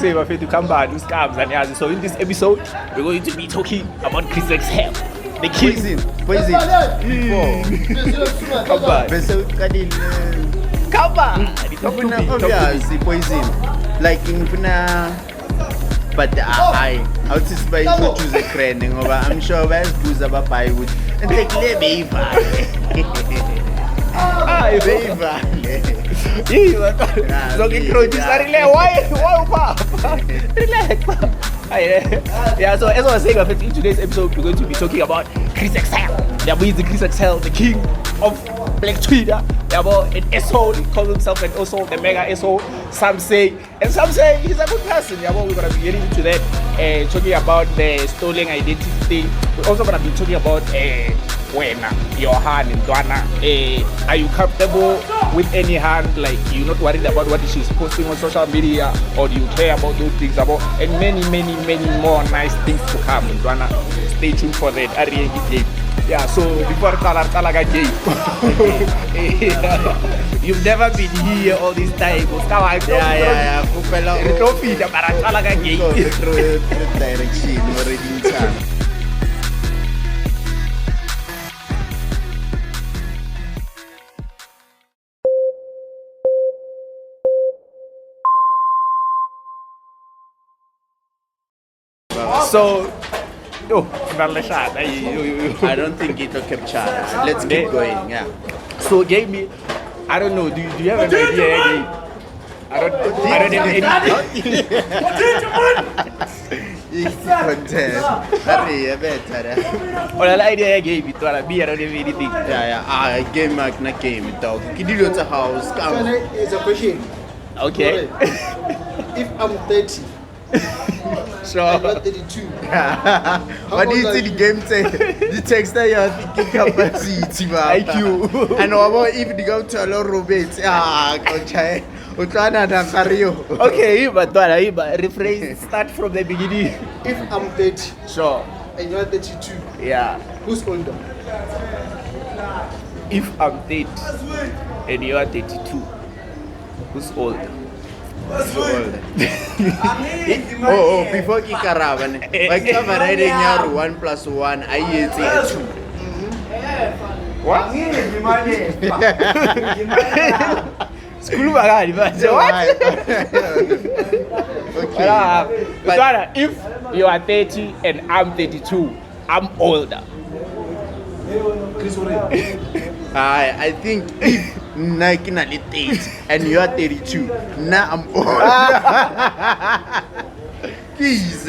Say my friend to come back, do scams and yeah. So in this episode, we're going to be talking about Chris XL, the king. Poison. Come back. Come back. Obviously, poison. Like in Puna, but I would just buy to choose a training over. I'm sure where's booze about buy wood and take le baby. So why relax. Yeah, so as I was saying, in today's episode, we're going to be talking about Chris XL. Yeah, he's the Chris XL, the king of Black Twitter. Yeah, about an asshole. He calls himself an asshole, the mega asshole. Some say he's a good person. Yeah, well, we're gonna be getting into that. Talking about the stolen identity thing. We're also gonna be talking about when your hand in Dwana, are you comfortable with any hand? Like, you're not worried about what she's posting on social media, or do you care about those things about, and many more nice things to come in Dwana. Stay tuned for that. Game. Yeah, so before Talaga game, you've never been here all this time. Yeah. Direction already. So, I don't think it will capture. Let's keep going. Yeah. So, gave me. I don't know. Do you have an idea? I don't have any. Well, the idea I gave it to I don't have anything. Yeah. Game mark na game dog. Kidilo to house. It's a question. Okay. If I'm 30. Sure. I'm not 32. What do you see the game say? The text that you're thinking capacity, IQ. And if the go to a lot of robots, okay. Okay, but rephrase, start from the beginning. If I'm 30 Sure. and you're 32, Yeah. who's older? If I'm 30 and you are 32, who's older? Before Kikaravan, like riding 1 + 1, I eat 2. What? School bagari, what? But if you are 30 and I'm 32, I'm older. I think if Nike na 30 and you are 32, now I'm old. Please.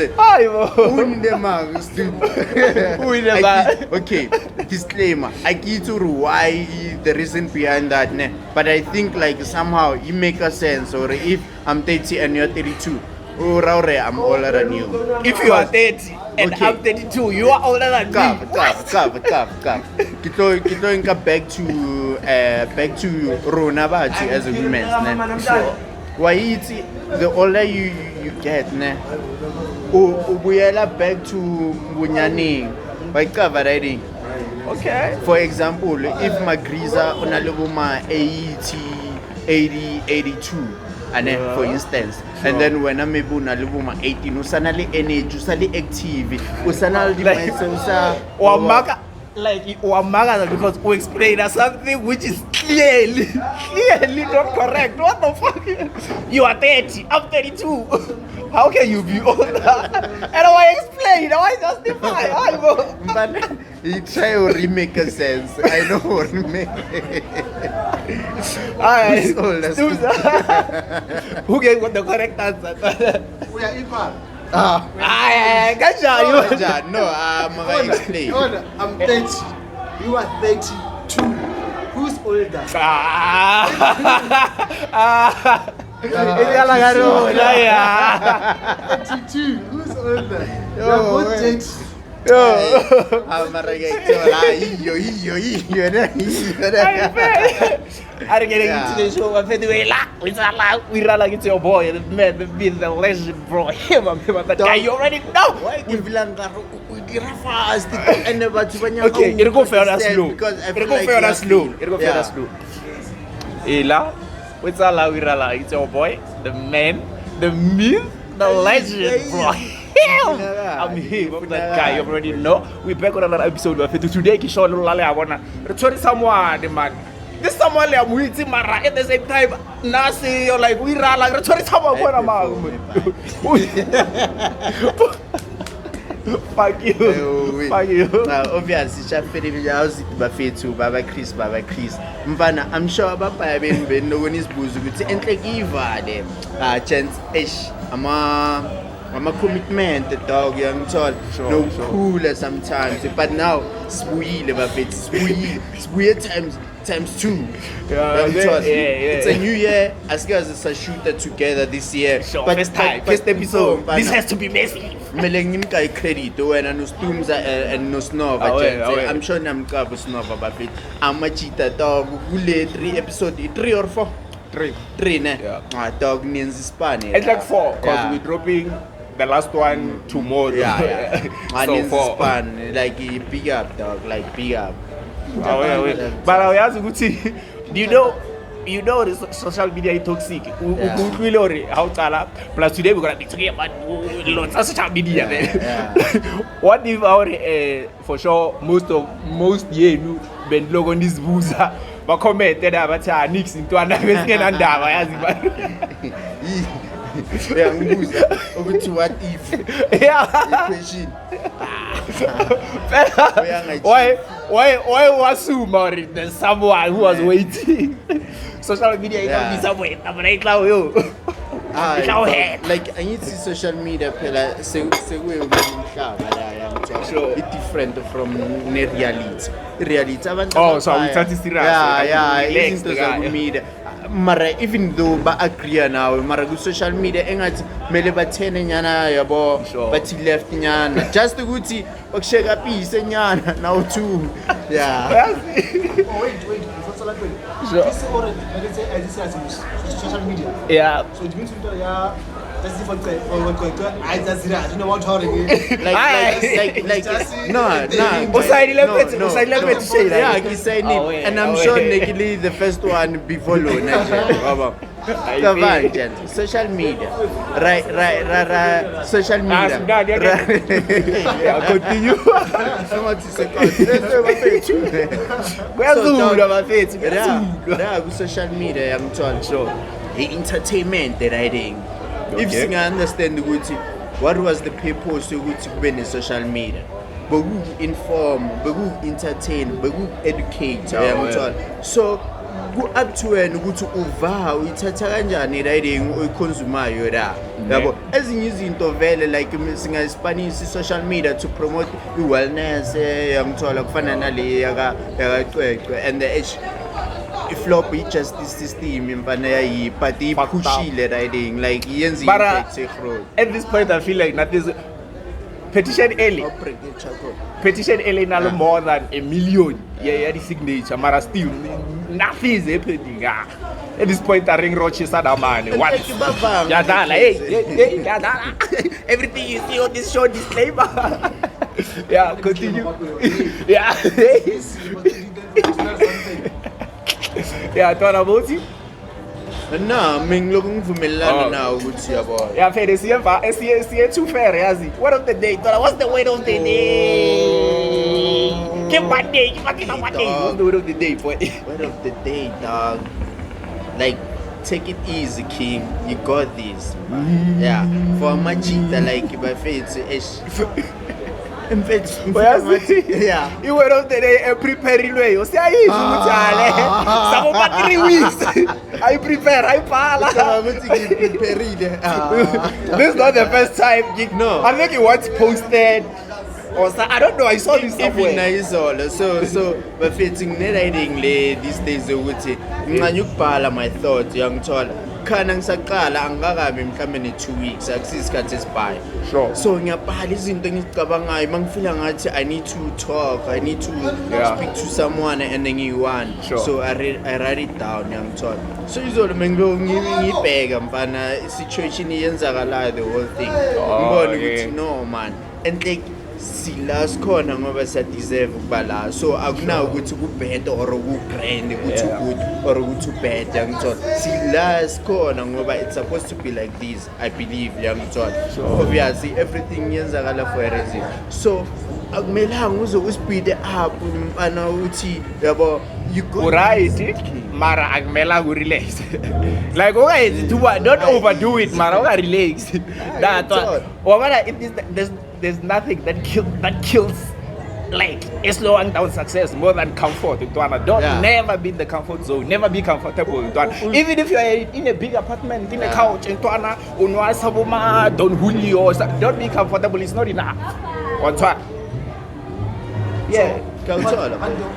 Okay, disclaimer. I get to why the reason behind that, but I think like somehow it makes a sense. Or if I'm 30 and you're 32, I'm older than you. If you are 30 and I'm 32, you are older than me. Kito back to Rona Bachi as a woman. Why the older you get, we are back to Bunyani by cover riding. Okay. For example, if Magriza on a level 80, 82. And then, for instance, and then when I'm able to live 18, usanali energy, usali active, usanali like because we explain something which is clearly not correct. What the fuck? You are 30, I'm 32. How can you be older? And I explain, I justify. But he try to remake a sense. I know what remake. Alright. Who gave what the correct answer? We are equal. Gotcha. No, I'm going to explain. I'm 30. You are 32. Who's older? 32. Who's older? You are both 30. I'm a I'm getting into the show. I'm we like it's your boy, the man, the myth, the legend, bro. Him, but guy, you already know. Okay, it'll go fair and slow. It'll go fair and slow. Ela, it's your boy, the man, the myth, the legend, bro. I'm him. I'm that guy. You already know. We're back on another episode of it. Today, Kishore Lulale, I wanna return someone, man. This someone I'm waiting, Mara. At the same time, Nasi, you're like, we are like return someone. Fuck you. Fuck you. Obviously, Chapter House, Bafetu, Baba Chris. Mvana, I'm sure Baba have been no one is boozy. And like Eva, chance ish. I'm a commitment, the dog, young child. No cooler sometimes. But now, sweet, sweet times 2. Yeah. It's a new year. As guys, it's a shooter together this year. Sure, first episode. This has to be messy. Melengin kai credit when I know stumza and no snova. I'm sure I'm cover snova, but I'm a cheetah dog. Gule 3 episode 3 or 4. 3 ne. Yeah. Dog means Spanish. It's like 4 because we're dropping the last one tomorrow. Yeah. So 4. Span like big up dog, like big up. But I ask you, do you know the social media is toxic. Plus today we're gonna be talking about lots of social media. What if our for sure most year you been log on this boozer but comment that about Nix into another skin and Over to what if? Question. Why was Sumari there's someone who was waiting? Social media is not be somewhere. I'm right now, yo. Like I need to see social media it's different from reality. Oh, so we start to see it's social media. Mara even though ba agree now, mara go social media engathi mele bathene nyana yabo bathi left nyana just ukuthi bakusheka piece nyana now too. Yeah. Wait, before celebrating. This already, let's say, as this social media. Yeah. So it means that's different. I just you know what like no. Yeah, he said it, and I'm sure Nikki the first one before social media, right. Social media. Yeah, continue. Social media, I'm told. So, the entertainment that I think. If you understand what was the purpose of the social media, but who inform, but who entertain, but who educate. So go up to and go to uva, uthatha kanjani riding uyiconsumayo la. Yabo ezinye izinto vele like singa Spanish social media to promote wellness yamthola kufana nale yaka and the flop is just this system but they pushile riding like yenzi impact at this point I feel like nothing petition early now more than 1 million the signature mara still nothing is happening at this point I ring Roches man what Yadala hey Yadala everything you see on this show disclaimer. Yeah, continue. Yeah. Yeah, thought about it. No, I'm looking for Milan now. Yeah, fair. It's too fair. Word of the day. What's the word of the day? Give my day. What's the word of the day, boy? Word of the day, dog. Like, take it easy, King. You got this. Yeah. For Majiteng, like, if I feel it's yeah. You went out there preparing way. You say I use some about 3 weeks. I prepare, I pala. This is not the first time. No. I think it was posted. Or I don't know. I saw this somewhere. So but fitting writing these days ukuthi nganyukubhala my thoughts young child. Khana ngisaqala angakabi mhlawumbe 2 weeks akusisikhathi esibhayi. Sure. So ngiyabhala izinto engizicabangayo mangifila ngathi I need to talk, I need to speak to someone and then ngiyiwani. Sure. So I write it down young child. So izolo ngibheka mfana situation iyenzakalayo the whole thing. Ngibona ukuthi no man and like sila sikhona ngoba siyadeserve ukuba la so akunawo ukuthi kubad or ku-grand ukuthi good or ukuthi bad yangithola sila sikhona ngoba it's supposed to be like this I believe yangithola obviously everything yenzakala for a reason so akumelanga uze uspeed up mfana uthi yabo you go right mara akumela ku relax like okay don't overdo it mara uka relax that wabona there's nothing that kills like slowing down success more than comfort. Don't never be in the comfort zone. Never be comfortable. Even if you are in a big apartment, in a couch, don't bully or don't be comfortable. It's not enough. Yeah. And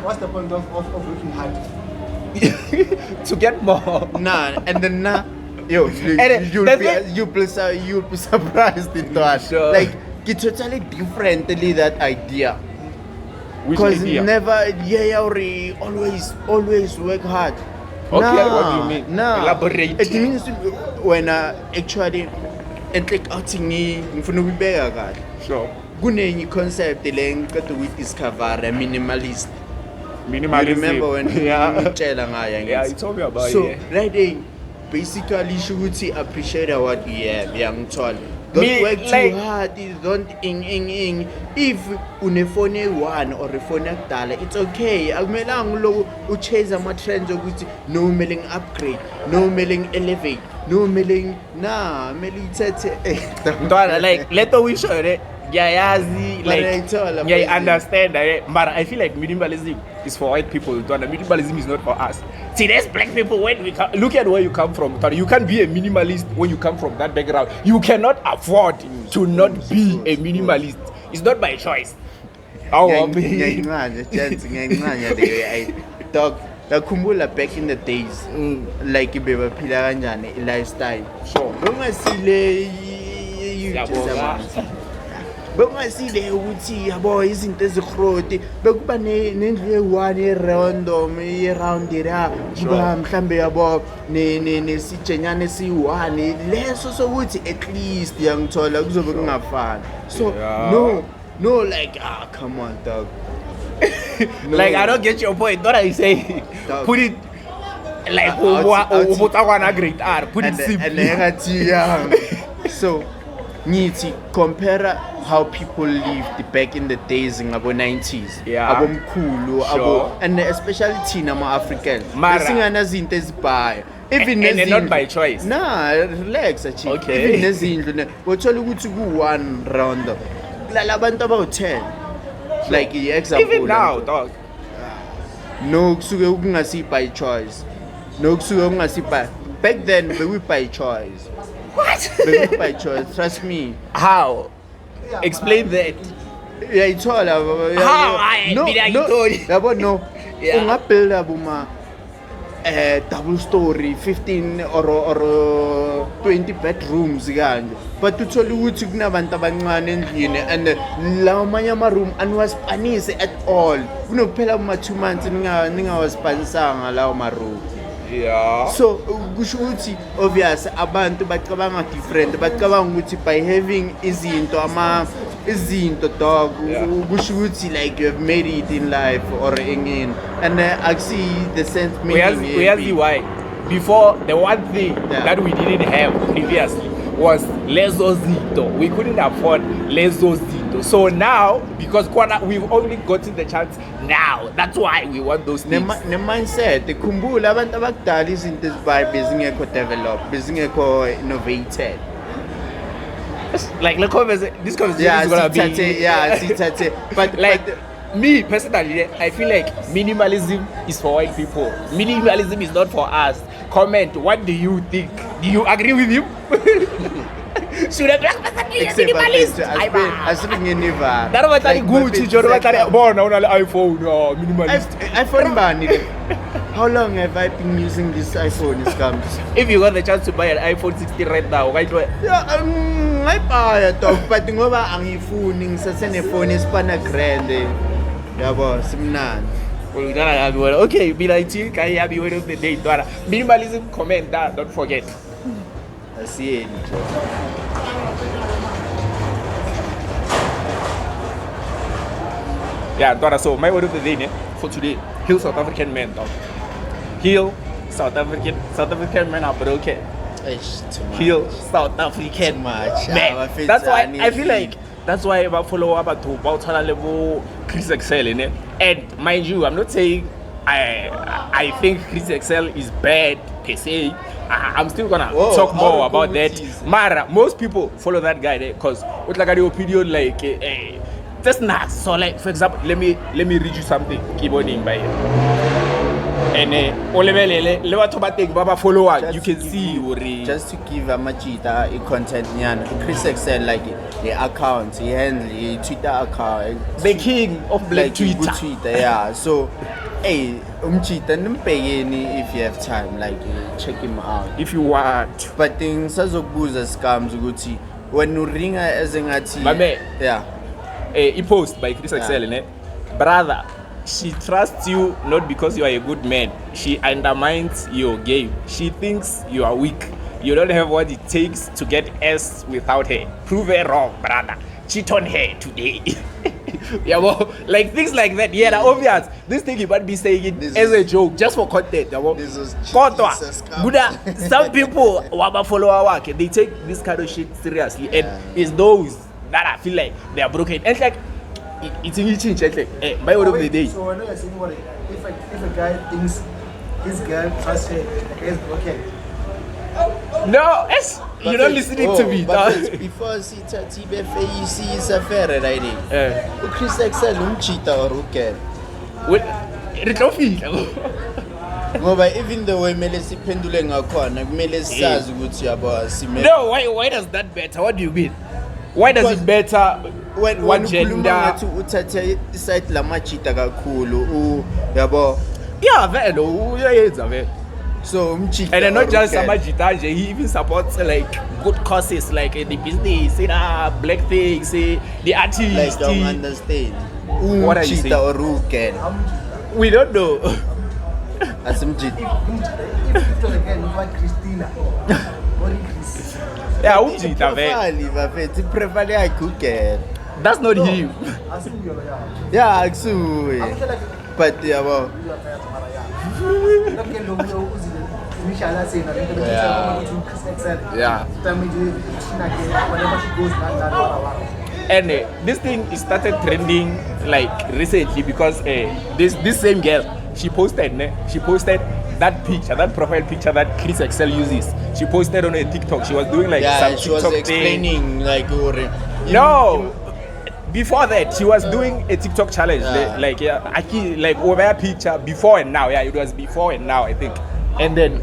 what's the point of working hard? To get more. Nah, and then you'll be surprised in that. Sure. Like it's totally differently that idea. Because never always work hard. Okay, what do you mean? Elaborate. It means when actually like outing ngifuna ukubeka kahle. Sure. Kunenye concept le ngicela ukuyidiscover minimalist. Minimalism. You remember when ngitshela ngayo Yeah, you told me about so, it. So right there, basically should appreciate what you have, young child. Don't work too hard, don't ing. If unefone one or a phone akudala, it's okay. Akumelanga lo uchase ama trends ukuthi no mailing upgrade, no mailing elevate, no mailing mailing tete. Like later we show it. Yeah, I understand that, but I feel like minimalism is for white people. Minimalism is not for us. See, there's black people when we come. Look at where you come from. You can't be a minimalist when you come from that background. You cannot afford to not be a minimalist. It's not by choice. Dog. Nakhumbula back in the days, like bebaphila kanjani lifestyle. Sure. Bongasile Bongasile ukuthi yabo izinto ezikroti bekuba nendlu e1 random around era kuba mhlambe yabo nesijenyane si1 leso sokuthi at least yangithola kuzobe kungafani so no like come on dog. No. Like I don't get your point. What I say, dog. Put it like great art. Put it simply. So, nithi compare how people lived back in the days in abo 90s. Yeah. Abomkhulu, sure. And especially thina ma Africans. Singana zinto ezibhayo. Even and not by choice. Nah, relax actually. Okay. Even nezindlu uthola ukuthi ku1 round. Lala abantu abawu10. Like example. Even now, dog. No kusuke ukungasi by choice. No kusuke ukungasi by. Back then we by choice. What? We by choice. Trust me. How? Explain that. Yeah, it's all about. How? No. Ungabuild abuma double story 15 or 20 bedrooms kanje. But uthola ukuthi kunabantu abancane endlini and lawo manye ama room anwaspanise at all. Kunokuphela uma 2 months ningawaspanisanga lawo ma room. Yeah. So kusho ukuthi obvious abantu bacabanga different bacabanga ukuthi by having izinto dog kusho ukuthi like you have made it in life or in and I see the sense meaning. We see why. Before the one thing that we didn't have previously was lezo zinto. We couldn't afford lezo zinto. So now, because we've only gotten the chance now, that's why we want those things. Ne mindset, khumbula abantu abakudala izinto ezibayi bezingekho develop, bezingekho innovated. Like this conversation is gonna be but like me personally, I feel like minimalism is for white people. Minimalism is not for us. Comment, what do you think? Do you agree with him? Should a black person be a minimalist? never. That was like Gucci, iPhone, minimalist. iPhone bani. How long have I been using this iPhone? If you got the chance to buy an iPhone 16 right now, why do I? I buy a dog, but ngoba angifuni ngisasene phone esipana grand. Yabo, simnandi. Okay, be like you can have you of the day. Minimalism, comment that, don't forget. I see it. Yeah, Dora, so my word of the day ne, for today, heal South African men, dog. Heal South African men are broken. It's too much. Heal South African Too much. men. That's why I feel like that's why I follow up to about level Chris Excel in it. And mind you, I'm not saying I think Chris Excel is bad per se. I'm still gonna talk more about that. Mara, most people follow that guy there because with like the opinion like just not. So like for example, let me read you something. Keep on in by and Baba follower, you can see just to give Majita a content Chris Excel like the account, he handle a Twitter account, the king of black like Twitter. Yeah, so hey, if you have time, like check him out if you want. But things as scams ukuthi when you ring as yeah, he post by Chris Excel in it, brother. She trusts you not because you are a good man. She undermines your game. She thinks you are weak. You don't have what it takes to get S without her. Prove her wrong, brother. Cheat on her today. Yeah, well, like things like that. Yeah, obvious. This thing you might be saying it as a joke, just for content. This is Buddha, some people who follow our work, they take this kind of shit seriously, and it's those that I feel like they are broken. And like it's in change, like by word of the day. So I know you're saying what if a guy thinks his girl trusts her, the guy is broken. No, you're not listening to me. But before see is a fair right? Chris Excel cheater or okay. Ngoba even the way mele siphendule ngakhona kumele sisazi ukuthi yabo sime. No, why does that matter? What do you mean? Why does it matter when gender? Ngathi uthathe iside lamachita kakhulu yabo. Yeah, vele uyayenza vele. So umchita. And not just Majiteng, he even supports like good causes like the business, black things, the artists. Like don't understand. What are you saying? Or Ruken. We don't know. As umchita. If it was again like Christina. Yeah, umchita vele. Prefer I cook it. That's not him. Yeah, actually. But yeah, well. Yeah. And this thing started trending like recently because this same girl she posted that picture, that profile picture that Chris Excel uses. She posted on a TikTok. She was doing like some she TikTok was explaining thing. Like no. Before that, she was doing a TikTok challenge, like over a picture before and now. Yeah, it was before and now, I think. And then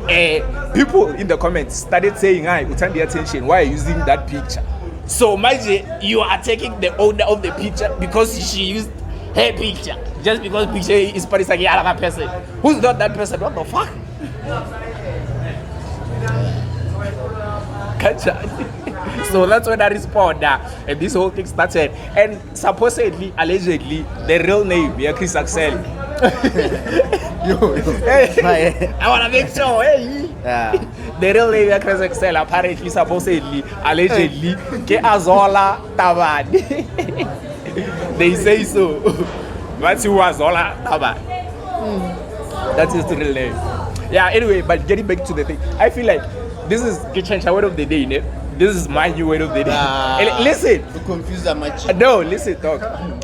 people in the comments started saying, "Hi, return the attention. Why are you using that picture?" So, Maji, you are taking the owner of the picture because she used her picture, just because picture is like another person. Who's not that person? What the fuck? So that's when I respond and this whole thing started. And supposedly, allegedly, the real name, Chris Excel. Hey, I wanna make sure, the real name, Chris Excel, apparently, supposedly, allegedly, Ke Azola Tabad. They say so. What's who Azola Tabad? That is the real name. Yeah, anyway, but getting back to the thing, I feel like this is the word of the day, ne? This is my new word of the day. And listen. To confuse that much. No, listen, talk.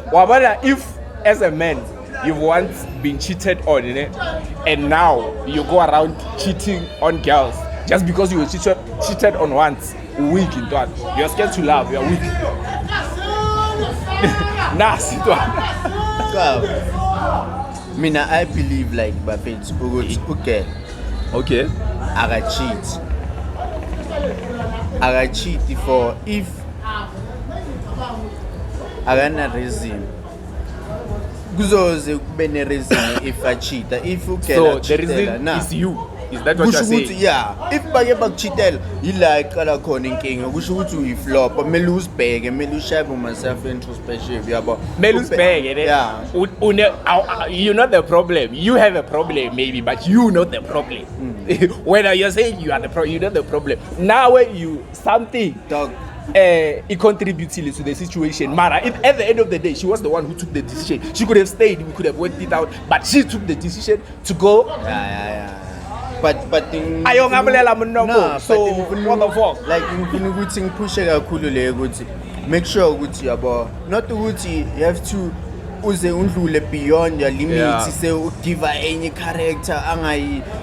Wabada, if as a man you've once been cheated on, and now you go around cheating on girls just because you were cheated on once, weak in that. You're scared to love, you're weak. Nah, sit down. Mina, I believe like Buffett, okay. I cheat for if I got a reason. Kuzoze kube reason if I cheat. If you can so the reason is you. Is that what you're saying? Yeah. If bake cheatel, you like kala khona inkinga. Kusho ukuthi uyiflop, kumele uzibheke, kumele ushape myself introspection yabo. Kumele uzibheke. Yeah. You're not the problem. You have a problem maybe, but you're not the problem. When you're saying you are the problem, you're not the problem. Now when you something dog it contributes to the situation. Mara, at the end of the day, she was the one who took the decision. She could have stayed, we could have worked it out, but she took the decision to go. Yeah. But Ayo ngabulela mno. So what the fuck? Like ngifuna ukuthi ngiphushe kakhulu le ukuthi make sure ukuthi yabo not ukuthi you have to uze undlule beyond your limits se ugive any character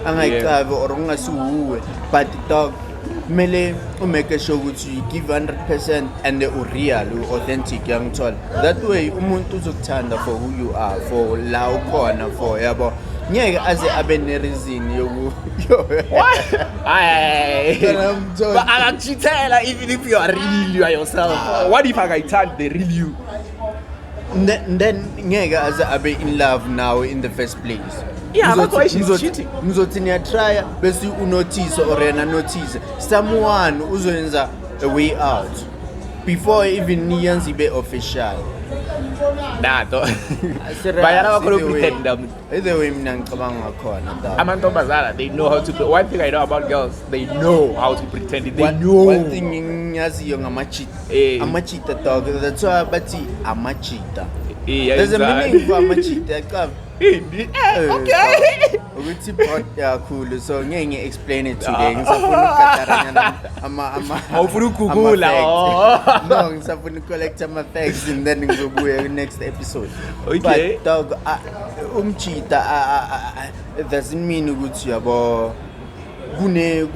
angayicabe or ungasuhuwe, but dog mele umake sure ukuthi you give 100% and the real authentic yangithola. That way umuntu uzokuthanda for who you are, for la ukhona for yabo. Ngeke aze abe ne reason yoku what? But akachithela even if you are really you are yourself. What if I turn the real you? Then ngeke aze abe in love now in the first place. Yeah, that's why she's cheating. Ngizothi niyatry bese unotice or yena notice someone uzoyenza a way out before even niyenza ibe official. Nah, bayana bakho pretend them. Either way mina ngicabanga khona. Amantombazana, they know how to do. One thing I know about girls, they know how to pretend it. They know. One thing ngiyaziyo ngama-cheat. Ama-cheater dog. That's why bathi ama-cheater. There's a meaning for ama-cheater. Okay. Ukuthi pot yakhulu so ngeke ngi-explain it today. Ngisafuna ukukataranya awufuna ukugugula. No, ngisafuna collect ama facts and then ngizobuya next episode. Okay. But dog cheater doesn't mean ukuthi yabo kune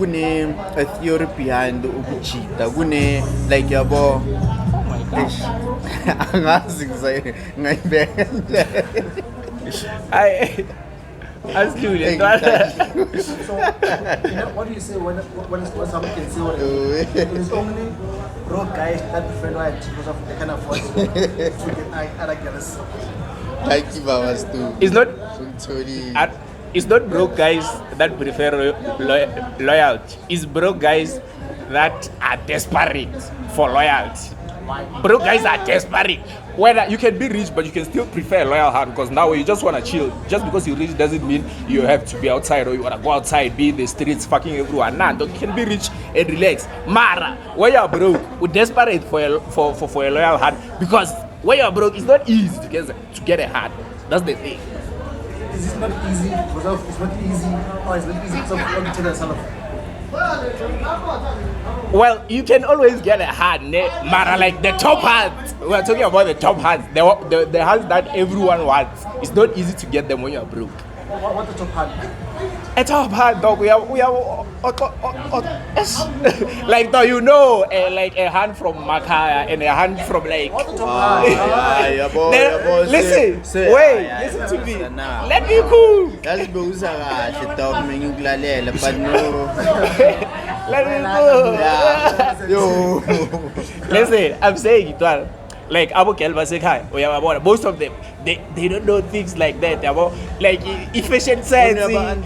a theory behind ukucheater. Kune like yabo angazi ngayibeka. I'm student. So, what do you say when someone can say what it's only broke guys that prefer white because of they can afford to get other girls. Like if I was to. It's not broke guys that prefer loyalty. It's broke guys that are desperate for loyalty. Broke guys are desperate. Whether you can be rich, but you can still prefer a loyal heart because now you just want to chill. Just because you're rich doesn't mean you have to be outside or you want to go outside, be in the streets, fucking everyone. Nah, you can be rich and relax. Mara, when you're broke, we're desperate for a loyal heart because when you're broke, it's not easy to get a heart. That's the thing. Is it not easy? Because it's not easy. Or it's not easy because of what you tell yourself. Well, you can always get a hand, Mara, like the top hands. We are talking about the top hands, the hands that everyone wants. It's not easy to get them when you're broke. What's the top hand? A top hand, dog. We have like though you know, like a hand from Makaya and a hand from like. Listen, listen to me. Let me cool. That's because I talk me ngulalela, but no. Let me go. Yo. Listen, I'm saying it well. Like Abu Kelva Sekai, most of them they don't know things like that. About like efficient sense, behind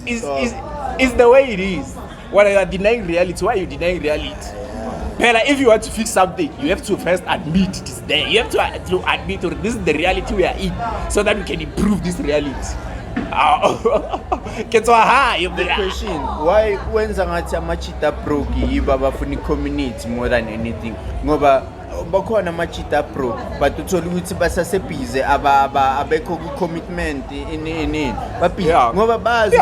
is the way it is. When you are denying reality, why are you denying reality? But if you want to fix something, you have to first admit it is there. You have to admit this is the reality we are in, so that we can improve this reality. The question, why when zangathi ama-cheater broke yiba bafuna i-community more than anything ngoba bakhona ama-cheater broke but uthola ukuthi basasebhize abekho ku-commitment ini ngoba bazi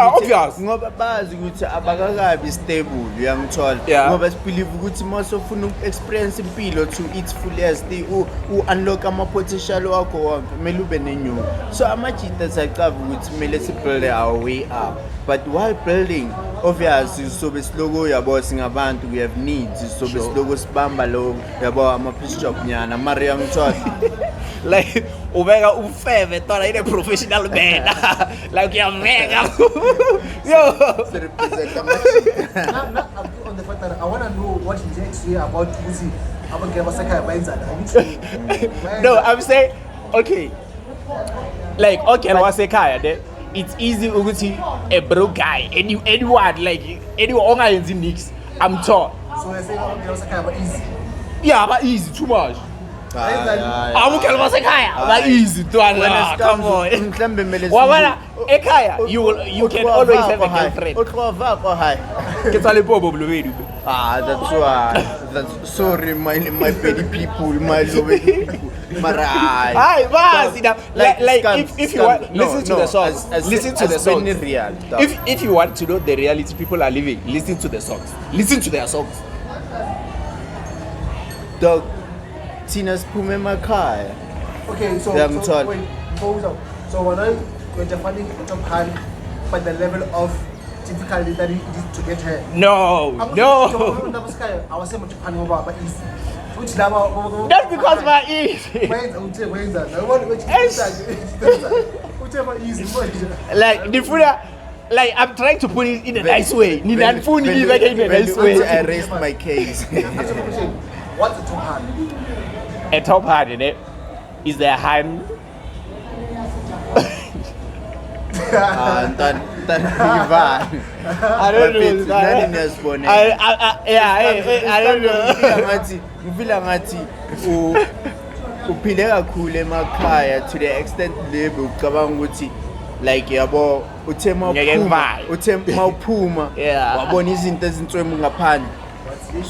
ukuthi abakakabi stable uyangithola ngoba sibelieve ukuthi mase ufuna uku-experience impilo to its fullest u-unlock ama-potential wakho wonke kumele ube nenyuka so ama-cheaters acaba ukuthi kumele sibuild our way up but while building obviously sobe siloko yabo singabantu we have needs sobe siloko sibamba lo yabo ama-piece job nyana mari yangithola like ubeka ufeve tola ine professional man like you're mega yo represent Not on the fact that I want to know what he's actually about Uzi. No, I'm saying okay. Like okay, wasekaya it's easy ukuthi a broke guy anyone like anyone ongayenzi nix I'm taught. So I say okay, wasekaya but easy. Yeah, but easy too much. Amukela basekhaya ba easy twana. Come on. Mhlambe mele Wabona ekhaya you can always have a girlfriend. Utlova high. Ke tsa Limpopo Bolobedu. That's why. That's sorry, my petty people, my lovely people. Marai. Hi, basi now. Like if you want listen to the songs. Listen to the songs. Real. If you want to know the reality people are living, listen to the songs. Listen to their songs. Dog, Tina's Pume Makai. Okay, so Yeah, wait, hold up. So when I went to finding top hand, but the level of difficulty that it is to get her. No. I was saying Japan over, but easy. Which level? That's because my easy. When's that? Whichever easy. Like the food, like I'm trying to put it in a nice way. In a nice way. I raised my case. What's the top hand? A top hand in it is the hand. I don't know. I don't know. Ngifila ngathi uphile kakhulu emakhaya to the extent level ucabanga ukuthi like yabo uthe mawuphuma wabona izinto ezintswemu ngaphandle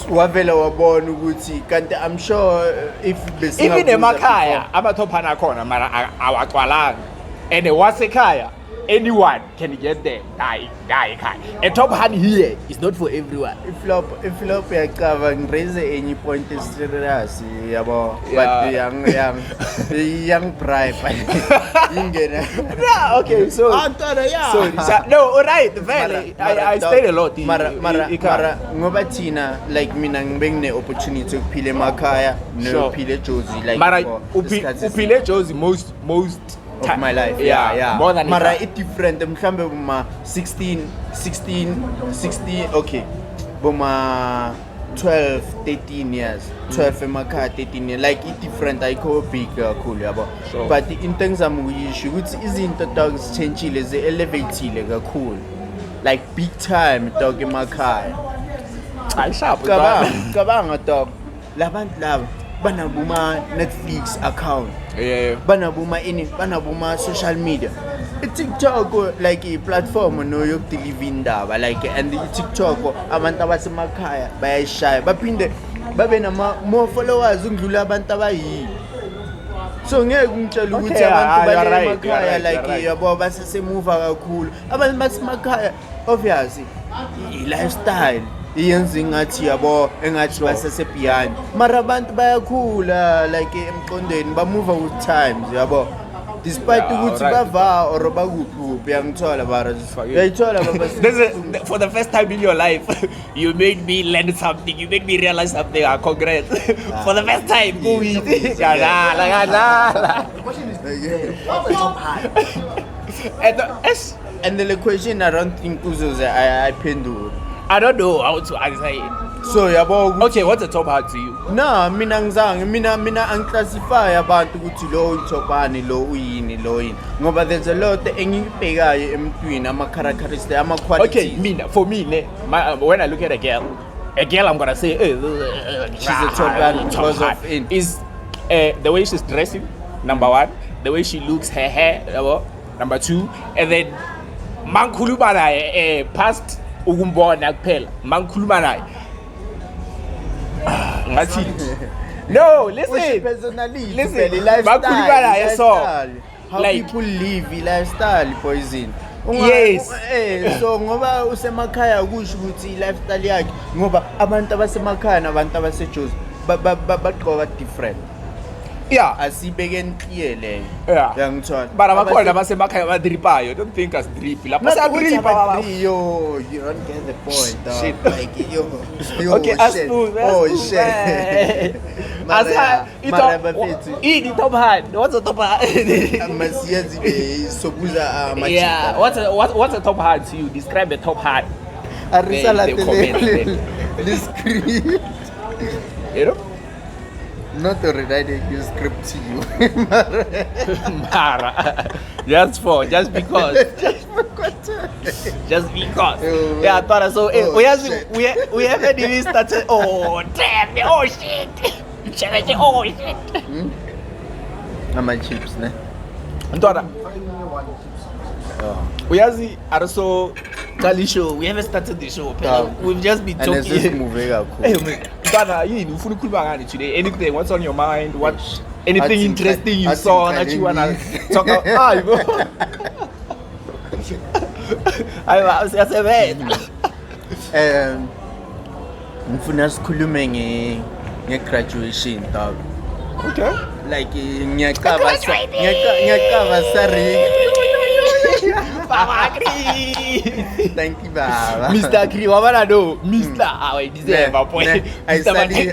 wavela wabona ukuthi kanti I'm sure if even emakhaya amathophana akhona mara awagcwalanga and wasekhaya anyone can get there die ekhaya. A top hand here is not for everyone. If flop yacabanga raise any point is serious yabo but young bribe ingena. Yeah, okay, so no, alright, vele I stayed a lot. Mara ngoba thina like mina ngibengine opportunity ukuphila emakhaya nophile Jozi like mara uphile Jozi most of my life, yeah. More than Mara it different. Mhlambe buma 16, okay. Buma 12, 13 years. 12 emakhaya 13 years. Like it different. I call big cool yabo. But in terms of issue, which izinto dogs changile ze elevatile kakhulu. Like big time dog emakhaya. I sharp. Kabanga dog. Labantu laba banabuma Netflix account. Banabuma social media. TikTok like a platform no yokudeliver indaba like and TikTok abantu abasemakhaya bayashaya baphinde babe nama more followers undlula abantu abayi. So ngeke ngitshela ukuthi abantu balemakhaya like yabo basesemuva kakhulu. Abantu basemakhaya obviously lifestyle iyenza ngathi yabo engathi basesebeyond mara abantu bayakhula like emqondweni ba move with times yabo despite ukuthi bava or bakuphi uyangithola bara uyayithola baba. For the first time in your life you made me learn something, you made me realize something. Congrats. For the first time go eat. The question is, what's the top hand? And the question I don't think uzoze I pendula. I don't know how to answer it. So yabo okay, what's the top hand to you? No, mina ngizange mina angiclassify abantu ukuthi lo uyithopani lo uyini lo yini ngoba there's a lot engibhekayo emntwini ama characteristics ama qualities. Okay, for me when I look at a girl I'm gonna say she's a top hand because of is the way she's dressing, number one, the way she looks, her hair, number two, and then mankhuluma naye past ukumbona kuphela mangikhuluma naye ngathi no listen personality mangikhuluma naye so how like people live lifestyle poison yes so ngoba usemakhaya kusho ukuthi lifestyle yakhe ngoba abantu abasemakhaya nabantu abaseJozi bagqoka different. Yeah, asibeke clear le. Yeah, ngithola bara bakhona basemakhaya badripayo. Don't think us drip lapha sadripa yo, you don't get the point. Shit. Like yo okay, shit. Shit. Asa ito top hand. What's the top hand? Masiyazi sobuza Majiteng. Yeah, what's a top hand to you? Describe the top hand. Arisala the script. You know? Not to rewrite a script to you. Mara. Just because. Just because. Yeah, I thought so. We haven't even started. Oh, damn. Oh, shit. Oh shit. Chips, ne? Ntwana, One chips. uyazi also Tali show. We haven't started the show. We've just been And it's just talking. moving up. Hey, man, Ntwana, you ufuna ukukhuluma ngani today? Anything? What's on your mind? What? Anything interesting you saw that you wanna talk about? Ngifuna sikhulume nge-graduation dog. Okay. Like ngiyacaba Sari. Baba Chris. Thank you, Baba. Mr. Chris, wabana no. Mr. I deserve a point. I study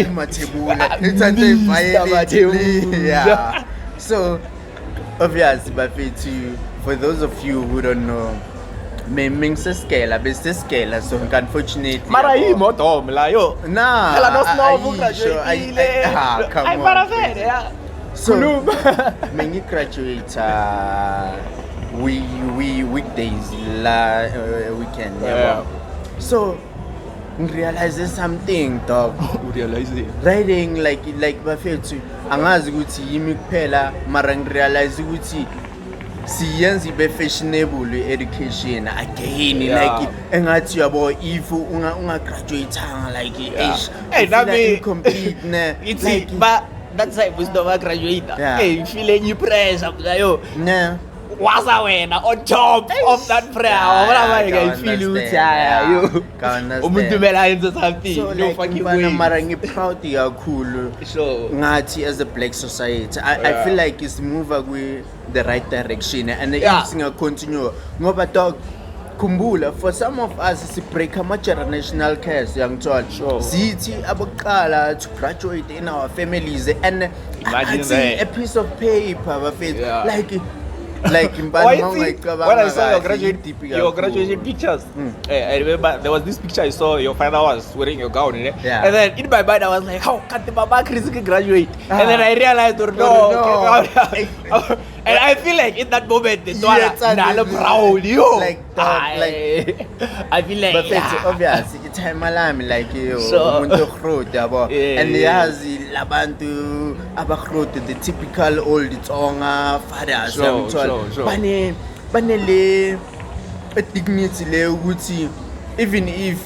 Matebula. It's a Mr. Matebula. Yeah. So obviously, but for those of you who don't know, Mingse scale, best scale, so unfortunately. Mara hii moto mla yo. Nah. Ela no small book come I'm on. para ver, yeah. So, when you graduate, we weekdays la weekend. Yeah. So, realize something, dog. Realize it. Riding like bafethu angazi ukuthi yimi kuphela mara ngirealize ukuthi siyenza ibe fashionable education again like engathi yabo if unga graduate like hey that be incomplete ne it's like but that's like wisdom graduate hey feeling you pressure yo ne waza wena on top of that prayer wala I feel ukuthi yo umuntu mela yenza something no fucking way mara ngiproud kakhulu so ngathi as a black society I feel like it's move with the right direction and it's going to continue ngoba dog kumbula for some of us si break ama generational curse yangithola zithi abokuqala to graduate in our families and a piece of paper bafethu like in when I saw your graduation pictures, I remember there was this picture I saw your father was wearing your gown, and then in my mind I was like, how can the Baba Chris graduate? And then I realized, no. And I feel like in that moment, the proud, yo. I feel like, but obviously, it's time alarm like you, and yazi labantu abakhrote the typical old Tonga fathers. Banele dignity le ukuthi even if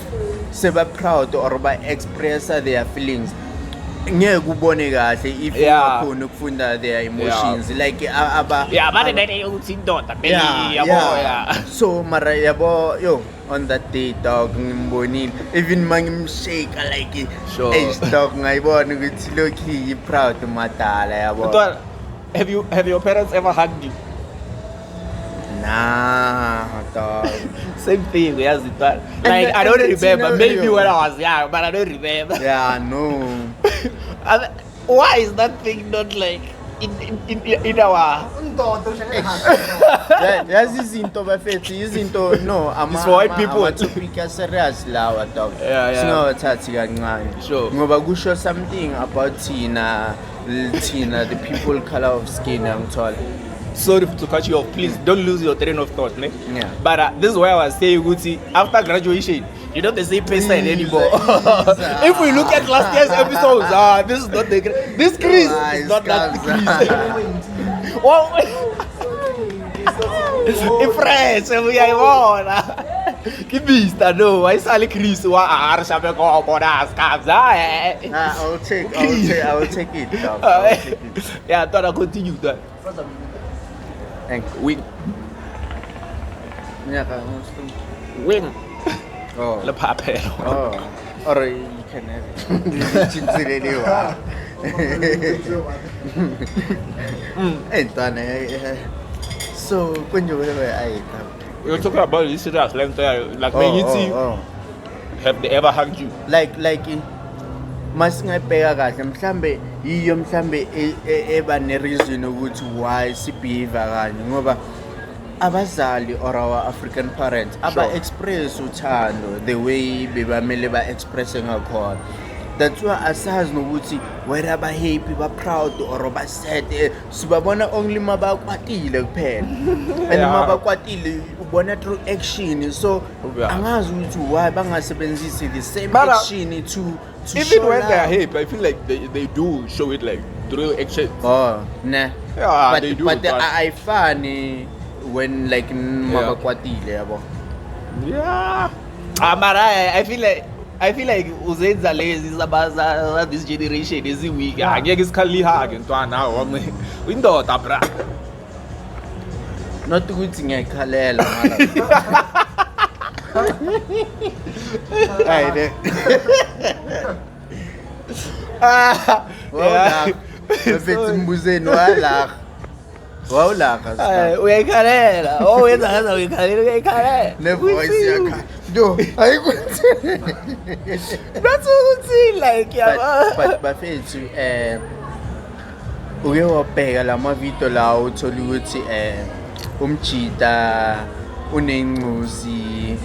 seba proud or ba express their feelings ngeke ubone kahle if ukhona ukufunda their emotions like aba bane ukuthi indoda yabo so mara yabo yo on that day dog ngimbonile even mangimshake like dog ngayibona ukuthi lokhi proud madala yabo. Have your parents ever hugged you? Nah, dog. Same thing, yes, like I don't remember. Maybe when I was young, but I don't remember. Yeah, no. Why is that thing not like in our? Yes, izinto bafethu, izinto no. It's for white people. Topic serious lawa dog. Singathathi kancane. Sure. Ngoba kusho something about Tina, the people color of skin ngithola. Sorry to cut you off. Please don't lose your train of thought, ne? Yeah. But this is why I was saying, Gucci, after graduation, you're not the same person anymore. If we look at last year's episodes, this is not the this Chris is not that Chris. Fresh, we are on. Kibista no, I saw Chris wa arsha be ko bodas kabza. I'll take it. Yeah, I thought I continue that. Win. Win. Oh. The papel. Oh. Or you can have it. So when you were you're talking about this like have they ever hugged you? Like masingabheka kahle mhlambe yiyo mhlambe eba ne reason ukuthi why sibehave kanje ngoba abazali or our African parents aba express uthando the way bebamele ba express ngakhona that's why asazi nokuthi whether ba happy ba proud or ba sad sibabona only mabakwatile kuphela and mabakwatile ubona through action so angazi ukuthi why bangasebenzisi the same action to even when they are happy I feel like they do show it like through action. Nah. Yeah, they do, but I funny when like mabakwatile yabo. Yeah. Mara I feel like uzenza lezi zabaza this generation is weak. Angeke isikhaliha ke ntwana wami. Indoda bra. Not ukuthi ngiyakhalela mara. Hayde. Wala. Befethi mbuzeni wala. Wawulaka. Uyakhalela. Wenza ngaza uyakhalela uyakhalela. Ne voice yakha. No, ayikuthi. That's what it's like yeah. But bafethu uke wabheka lamavidiyo lawo uthola ukuthi umjita unencuzi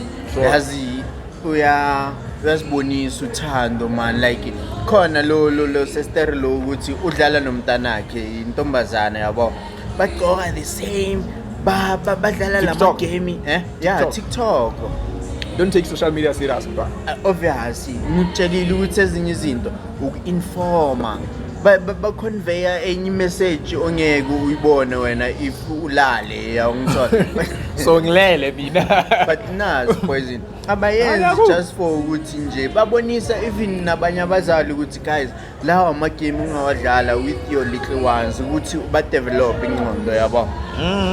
yazi uyasibonisa uthando man like khona lo sister lo ukuthi udlala nomntanakhe intombazana yabo bagqoka the same badlala lama game TikTok. Don't take social media serious bro. Obviously ngitshelile ukuthi ezinye izinto uku-informa ba conveyor enye message ongeke uyibone wena if ulale yawungithola so ngilele mina but nazi poison abayenzi just for ukuthi nje babonisa even nabanye abazali ukuthi guys lawa ama game ungawadlala with your little ones ukuthi ba develop ingqondo yabo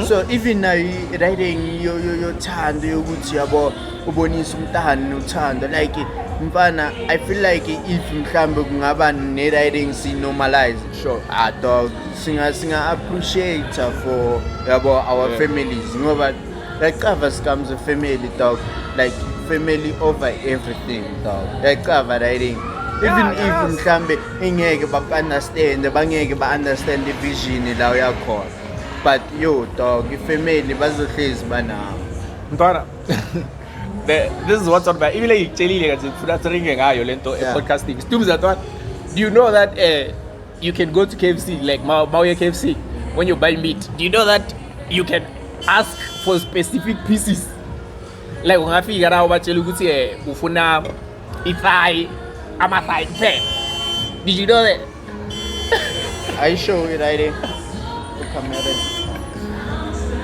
so even now writing yothando yokuthi yabo ubonisa umntana uthando like mfana I feel like if mhlambe kungaba ne writing si normalize sure dog singa appreciate for yabo our families ngoba like covers comes a family dog like family over everything dog like cover writing even if mhlambe ingeke bangeke ba understand the vision la uyakhona but yo dog ifamily bazohlezi banawo mntwana this is what's on my even like ngitshelile kathi ngifuna tringe ngayo lento podcasting Stumza do you know that you can go to KFC like Mauye KFC when you buy meat do you know that you can ask for specific pieces like ungafika la ubatshela ukuthi ufuna ithigh ama-thigh kuphela did you know that I show it right there the camera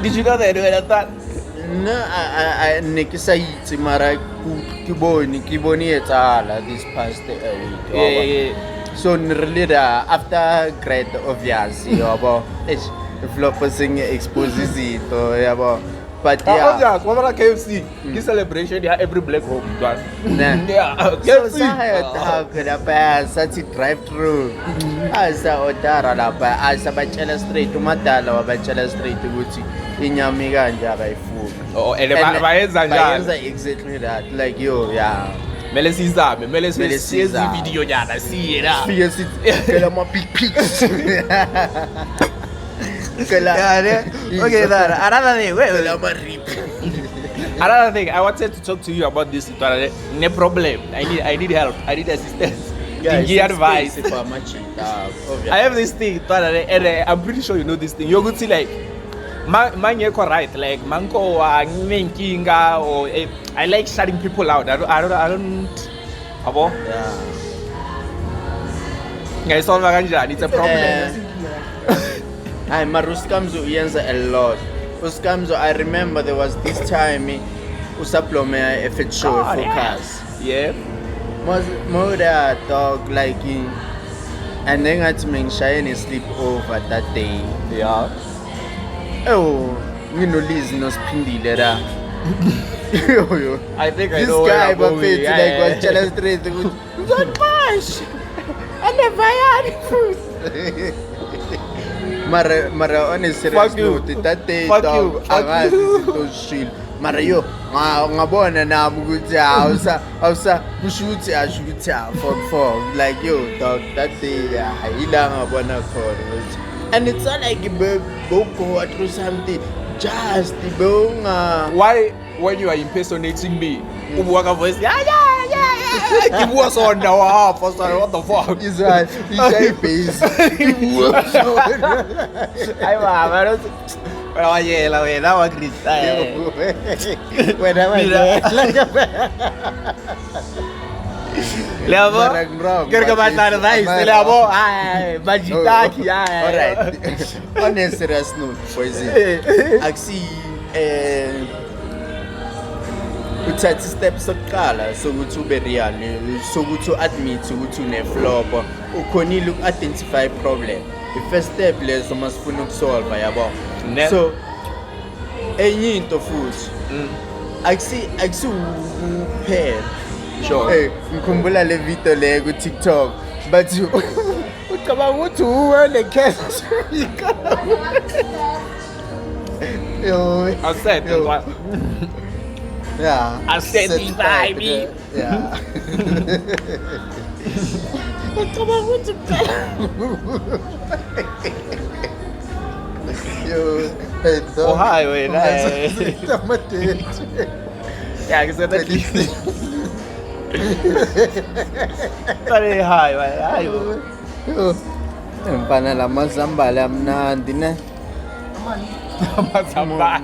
did you know that when I thought no I nekisayitsi mara kiboni etsala this past week yeah. so really after grade obviously yabo floping exposes izinto yabo but yeah wabona KFC ki celebration ya every black home done yeah KFC la sathi drive through asa odara lapha asa batshela straight umadala wabachela straight ukuthi inyama kanje abayifuna and bayenza njalo bayenza exactly that like yo yeah mele sizame mele siyenze video nyana siye la siye sicela ama big pics okay that another thing another thing I wanted to talk to you about this no problem I need help I need assistance give advice I have this thing and I'm pretty sure you know this thing you're good to like mangeko right like manko nginenkinga or I like shutting people out I don't abo ngayisolva kanjani it's a problem Hi Maruskamzo uyenza a lot Uskamzo I remember there was this time usaplome a fit show for cars yeah Moda dog like and then at mengishaye sleep over that day yeah oh nginolizi nosiphindile la I think I this know guy buffet like was challenge straight don't push I never had food mara on a serious note that day dog angazi izinto zishilo mara yo ngabona nami ukuthi awusa kushuthi ashuthi for like yo dog that day ilanga ngabona khona and it's not like go through something just why when you are impersonating me ubwaka voice yeah He was on the half or something. What the fuck? He's right. He's a base. Ay, mama, no sé. Pero oye, la verdad va a gritar. Le amo. Quiero que matar nice. Le amo. Ay, Majiteng. Alright. On a serious note, boys. Actually, uthatha step sokuqala sokuthi ube real sokuthi uadmit ukuthi une-flop ukhonile uku-identify problem. The first step lezo masifuna ukusolve yabo. So enye into futhi akusiwuphela. Sure. Ngikhumbula le video le ku TikTok but ucabanga ukuthi uwe le case. Yo. I said Yeah. I said baby. Yeah. Yo, hey, Oh, hi, wait, Yeah, I said that. Very high, right? Empana la mazambala amnandi ne. Mazamba.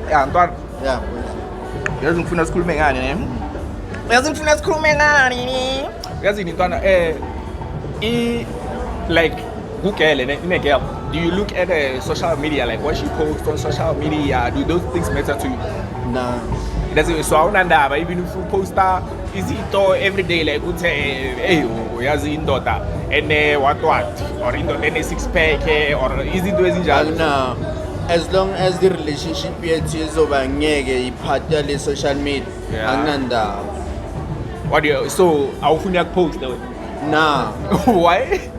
Ya, Antoine. Yeah. Yazi ngifuna sikhulume ngani ne? Yazi ngifuna sikhulume ngani ne? Yazi Ntwana like Google and girl, do you look at social media, like what she posts on social media? Do those things matter to you? Nah. It doesn't. So I wonder, even if you post is it every day like would say, hey, yazi indota and what or indota six pack or is it doing just? No. As long as the relationship is over ngeke iphatha social media. Ananda. What do you? So I will post though. Nah. Why?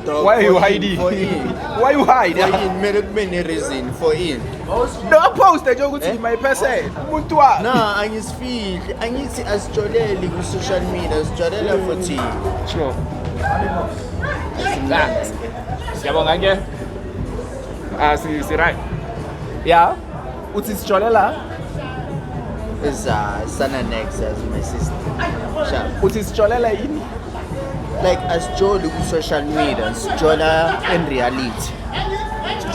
Dog, Why are you hiding? Why you hide? For in, many reason for in. No, I posted you to my person. Nah, I just feel I need to as jolly with social media, as jolly for tea. Sure. Siamo ngake. Si right. Yeah. Uthi Jolela? Is Sana next as my sister. Sharp. Uthi Jolela yini? Like as Jola with social media, as Jola in reality.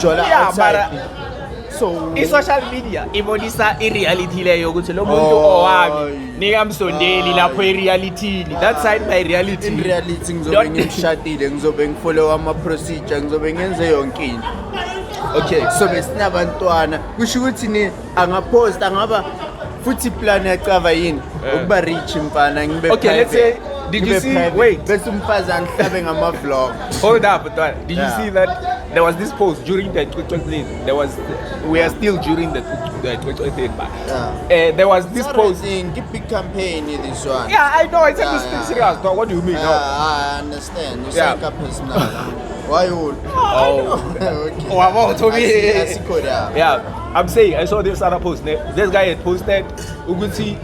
Jola outside. So in social media ibonisa ireality leyo ukuthi lo muntu owami nikamsondeli lapho ireality that side by reality. In reality ngizobe ngimshadile, ngizobe ngifollow ama procedure, ngizobe ngenze yonke into. Okay, so besinabantwana kusho ukuthi ni angapost angaba futhi plan yacava yini ukuba rich mfana ngibe. Okay, let's say did you see private. Wait, bese umfazi angihlabe ngama vlog. Hold up, did you see that there was this post during the 2020? We are still during the 2020 there was this post. Give big campaign this one. Yeah, I know. It's serious. No, what do you mean? No. I understand. You say personal. Why you? Oh, okay. Oh, I'm out to me. Yeah, I'm saying I saw this other post. This guy had posted. You could see,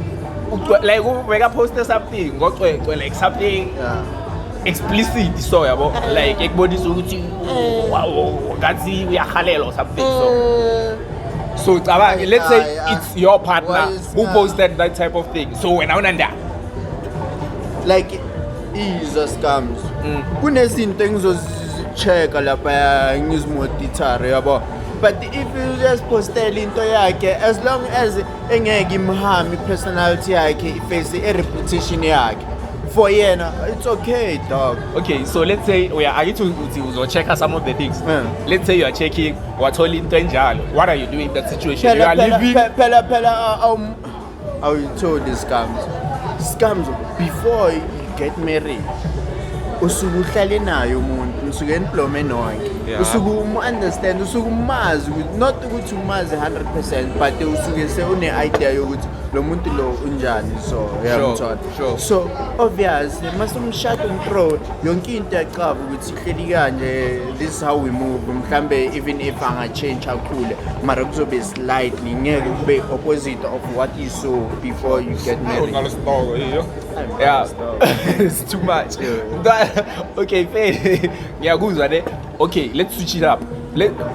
like, we got posted something. Got like something explicit. So about like everybody so wow, that's we are halal or something. So let's say it's your partner who posted that type of thing. So when I wonder, like, Jesus comes. Kunezinto engizozicheck lapha ngizimonitor yabo. But if you just postele into yakhe, as long as engeke imhami personality yakhe, face a reputation yakhe, for yena it's okay, dog. Okay, so let's say we are to check out some of the things. Let's say you are checking what's all into enjalo. What are you doing in that situation? You are living. I will tell the scams before you get married. Usuku uhlale nayo umuntu usuke employment wakhe usuku understand usuku umazi not ukuthi umazi 100% but usuke se une idea yokuthi lo muntu lo unjani so Sure. so obviously masumshado umthrow yonke into yaqaba ukuthi ihleli kanje. This is how we move mhlambe even if anga change kakhulu mara kuzobe slightly ngeke kube opposite of what you saw before you get married. Yeah, it's too much. Okay, ngiyakuzwa ne. Okay, let's switch it up.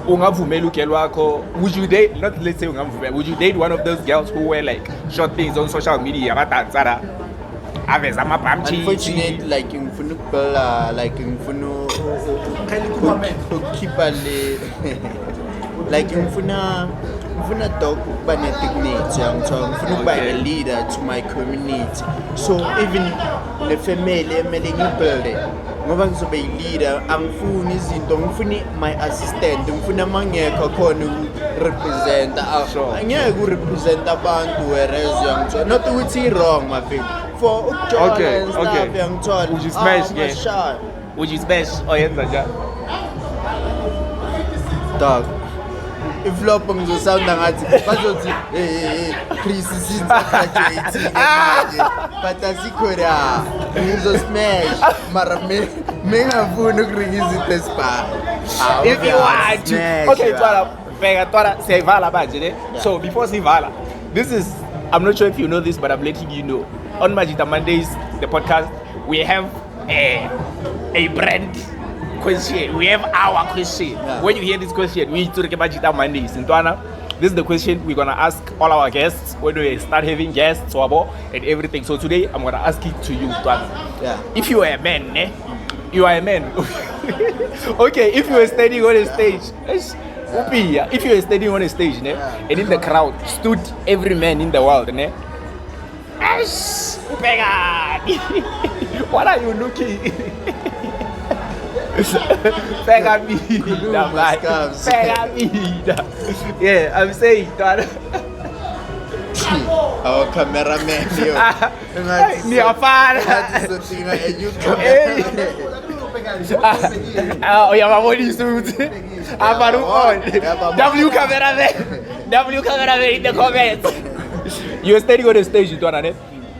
Ungavumela ugirl wakho. Would you date? Not let's say ungavumela. Would you date one of those girls who wear like short things on social media? Abadansa aveza amabham cheeks. Unfortunately, like ngifuna ukubhala, like ngifuna ukukhipha le like ngifuna dog ukuba ne-dignity ngifuna ukuba a leader to my community. So even le family emele ngibuilde ngoba ngizobe yi-leader, angifuni izinto, ngifuni my assistant, ngifuna mangekho khona uku-representa. Angeke urepresenta abantu whereas yangithola not ukuthi i-wrong mafethu for ukujola and stuff yangithola. Would you smash Would you smash oyenza njani? Dog, iflop ngizosounda ngathi bazothi Chris since graduating manje but asikho la ngizosmash mara ngingafuni ukuringa izinto esibhayi. If you want to. Okay, Twala, siyayivala manje ne? So before sivala, this is, I'm not sure if you know this, but I'm letting you know. On Majiteng Mondays, the podcast, we have a brand question. We have our question. Yeah. When you hear this question, we need to remember Majiteng Mondays. This is the question we're gonna ask all our guests when we start having guests and everything. So today I'm gonna ask it to you, Twana. Yeah. If you are a man, you are a man. Okay, if you were standing on a stage, if you were standing on a stage, and in the crowd stood every man in the world, what are you looking? Yeah, I'm saying that. Our cameraman here. Oh, yeah, my body suit. I'm on. W cameraman in the comments. You were standing on the stage,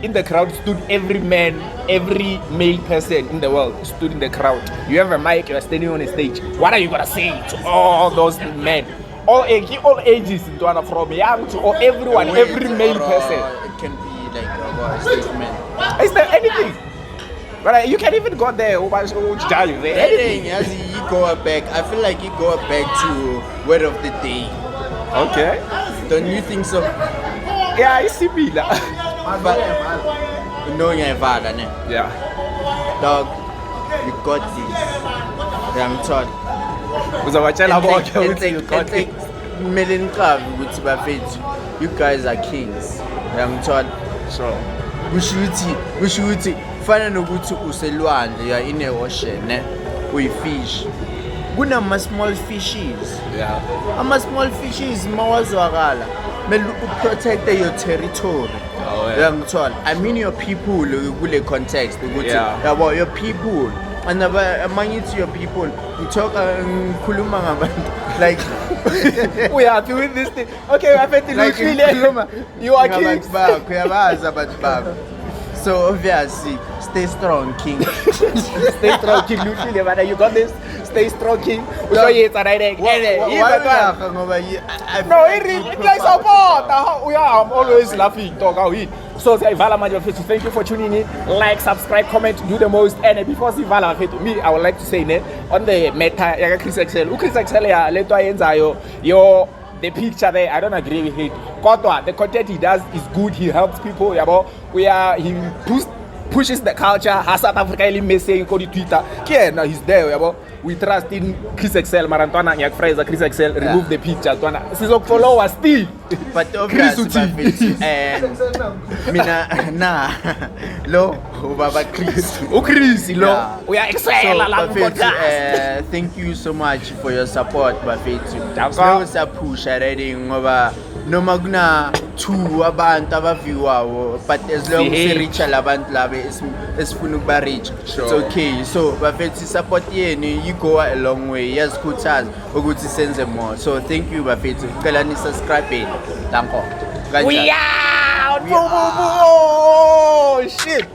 in the crowd stood every man, every male person in the world stood in the crowd. You have a mic, you are standing on a stage. What are you gonna say to all those men? All ages, from young to everyone, every male person. It can be like a statement. Is there anything? But you can even go there. Anything, as you go back, I feel like you go back to word of the day. Okay. Don't you think so? Yeah, it's similar. But no, you're valid. Yeah. Dog, you got this. I'm taught. You guys are kings. I'm taught. So, Bushuti. Fana nokuthi uselwandle, you are in the ocean, with fish. Kuna small fishes. Yeah. Small fishes mawazwakala. Melu protect your territory. Oh, yeah. I mean your people kule context. Yeah. About your people. And among it your people, you talk kuluma like we are doing this thing. Okay, I bet you are kings. So obviously, stay strong, king. Stay strong, king. You got this. Stay strong, king. No, it's support. We are always laughing. So, thank you for tuning in. Like, subscribe, comment, do the most. And before Sivala, me, I would like to say, on the meta, Chris Excel, the picture there, I don't agree with it. The content he does is good. He helps people. He pushes the culture. South Africa message on Twitter. Now he's there. We trust in Chris Excel. Marantwana, Yak Fraser, Chris Excel. Remove the picture. This is a follower still. But obviously, and lo, Baba Chris. Chris, lo. We are Excel. Thank you so much for your support, Buffett. Close up push already. Noma kuna two abantu abaviwayo, but as long as we reach abantu laba esifuna ukuba reach, it's okay. So bafethi support yenu, you go a long way. Yasikhuthaza ukuthi senze more. So thank you bafethi. Cela ni subscribe. Danko. We out. Oh shit.